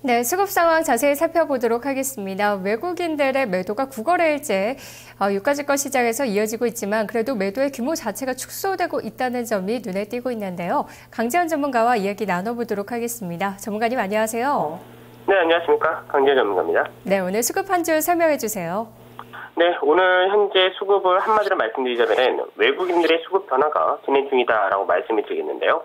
네, 수급 상황 자세히 살펴보도록 하겠습니다. 외국인들의 매도가 9거래일째 유가증권 시장에서 이어지고 있지만 그래도 매도의 규모 자체가 축소되고 있다는 점이 눈에 띄고 있는데요. 강재현 전문가와 이야기 나눠보도록 하겠습니다. 전문가님 안녕하세요. 네, 안녕하십니까. 강재현 전문가입니다. 네, 오늘 수급 한 줄 설명해 주세요. 네, 오늘 현재 수급을 한마디로 말씀드리자면 외국인들의 수급 변화가 진행 중이다라고 말씀을 드리겠는데요.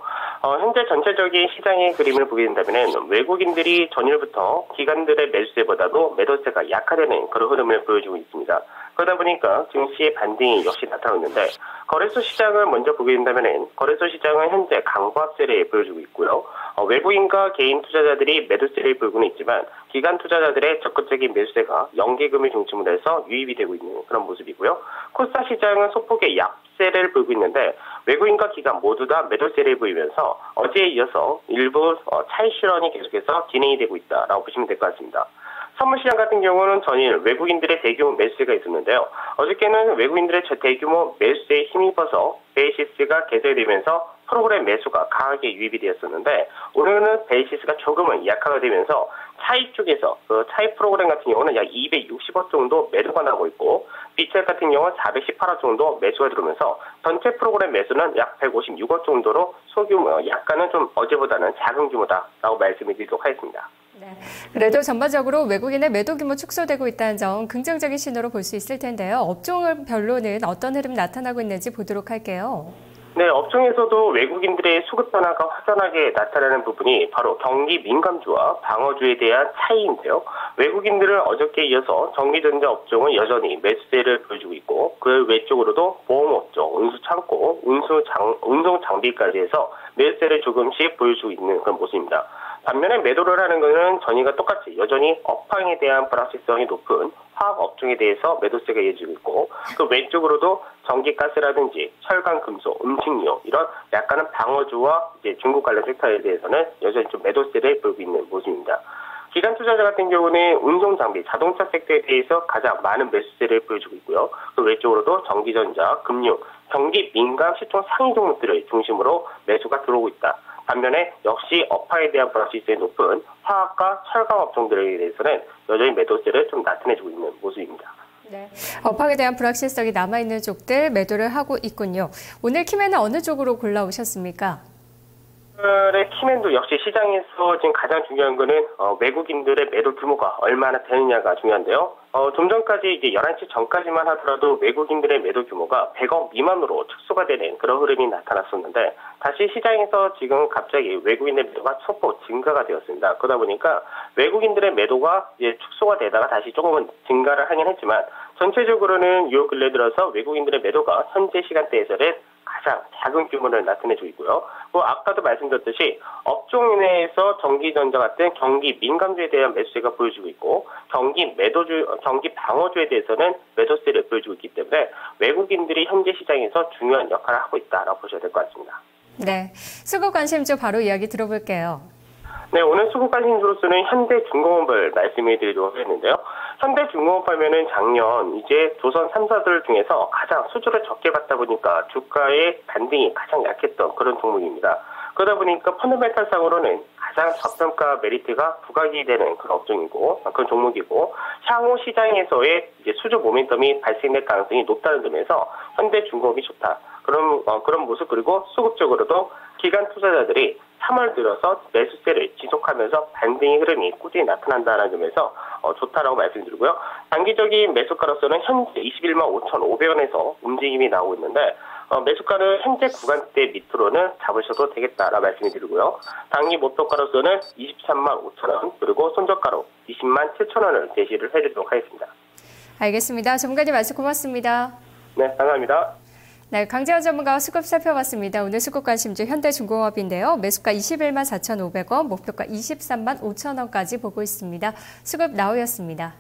현재 전체적인 시장의 그림을 보게 된다면 외국인들이 전일부터 기관들의 매수세보다도 매도세가 약화되는 그런 흐름을 보여주고 있습니다. 그러다 보니까 증시의 반등이 역시 나타나고 있는데 거래소 시장을 먼저 보게 된다면 거래소 시장은 현재 강보합세를 보여주고 있고요. 외국인과 개인 투자자들이 매도세를 보이고는 있지만 기관 투자자들의 적극적인 매수세가 연기금을 중심으로 해서 유입이 되고 있는 그런 모습이고요. 코스닥 시장은 소폭의 약세를 보이고 있는데 외국인과 기관 모두 다 매도세를 보이면서 어제에 이어서 일부 차익 실현이 계속해서 진행이 되고 있다라고 보시면 될 것 같습니다. 선물시장 같은 경우는 전일 외국인들의 대규모 매수세가 있었는데요. 어저께는 외국인들의 대규모 매수세에 힘입어서 베이시스가 개설되면서 프로그램 매수가 강하게 유입이 되었었는데 오늘은 베이시스가 조금은 약화가 되면서 차익 쪽에서 그 차익 프로그램 같은 경우는 약 260억 정도 매도가 나고 있고 비트액 같은 경우는 418억 정도 매수가 들어오면서 전체 프로그램 매수는 약 156억 정도로 소규모 약간은 좀 어제보다는 작은 규모다라고 말씀을 드리도록 하겠습니다. 네, 그래도 전반적으로 외국인의 매도 규모 축소되고 있다는 점 긍정적인 신호로 볼 수 있을 텐데요. 업종별로는 어떤 흐름 나타나고 있는지 보도록 할게요. 네, 업종에서도 외국인들의 수급 변화가 확연하게 나타나는 부분이 바로 경기 민감주와 방어주에 대한 차이인데요. 외국인들은 어저께 이어서 전기전자 업종은 여전히 매수세를 보여주고 있고 그 외쪽으로도 보험업종, 운수창고, 운송장비까지 해서 매수세를 조금씩 보여주고 있는 그런 모습입니다. 반면에 매도를 하는 것은 전일과 똑같이 여전히 업황에 대한 불확실성이 높은 화학 업종에 대해서 매도세가 이어지고 있고 그 왼쪽으로도 전기가스라든지 철강, 금속, 음식료 이런 약간은 방어주와 이제 중국 관련 섹터에 대해서는 여전히 좀 매도세를 보이고 있는 모습입니다. 기관 투자자 같은 경우는 운송장비, 자동차 섹터에 대해서 가장 많은 매수세를 보여주고 있고요. 그 외쪽으로도 전기전자, 금융, 경기 민감 시총 상위 종목들을 중심으로 매수가 들어오고 있다. 반면에 역시 업황에 대한 불확실성이 높은 화학과 철강 업종들에 대해서는 여전히 매도세를 좀 나타내주고 있는 모습입니다. 네, 업황에 대한 불확실성이 남아있는 쪽들 매도를 하고 있군요. 오늘 키맨은 어느 쪽으로 골라오셨습니까? 오늘의 키맨도 역시 시장에서 지금 가장 중요한 거는 외국인들의 매도 규모가 얼마나 되느냐가 중요한데요. 좀 전까지 이제 11시 전까지만 하더라도 외국인들의 매도 규모가 100억 미만으로 축소가 되는 그런 흐름이 나타났었는데 다시 시장에서 지금 갑자기 외국인의 매도가 소폭 증가가 되었습니다. 그러다 보니까 외국인들의 매도가 이제 축소가 되다가 다시 조금은 증가를 하긴 했지만 전체적으로는 요 근래 들어서 외국인들의 매도가 현재 시간대에서는 가장 작은 규모를 나타내주고 있고요. 아까도 말씀드렸듯이 업종 내에서 전기전자 같은 경기 민감주에 대한 매수세가 보여주고 있고 경기 방어주에 대해서는 매도세를 보여주고 있기 때문에 외국인들이 현재 시장에서 중요한 역할을 하고 있다라고 보셔야 될 것 같습니다. 네, 수급 관심주 바로 이야기 들어볼게요. 네, 오늘 수급 관심주로서는 현대중공업을 말씀해 드리도록 하겠는데요. 현대중공업 하면은 작년 이제 조선 3사들 중에서 가장 수주를 적게 받다 보니까 주가의 반등이 가장 약했던 그런 종목입니다. 그러다 보니까 펀더멘탈상으로는 가장 저평가 메리트가 부각이 되는 그런 업종이고 그런 종목이고 향후 시장에서의 이제 수주 모멘텀이 발생될 가능성이 높다는 점에서 현대중공업이 좋다. 그런 모습 그리고 수급적으로도 기관 투자자들이 3월 들어서 매수세를 지속하면서 반등의 흐름이 꾸준히 나타난다는 점에서 좋다라고 말씀드리고요. 단기적인 매수가로서는 현재 21만 5,500원에서 움직임이 나오고 있는데 매수가는 현재 구간대 밑으로는 잡으셔도 되겠다라고 말씀을 드리고요. 단기 목표가로서는 23만 5천원 그리고 손절가로 20만 7천원을 제시를 해드리도록 하겠습니다. 알겠습니다. 전문가님 말씀 고맙습니다. 네, 감사합니다. 네, 강재현 전문가와 수급 살펴봤습니다. 오늘 수급 관심주 현대중공업인데요. 매수가 21만 4,500원, 목표가 23만 5천원까지 보고 있습니다. 수급 나우였습니다.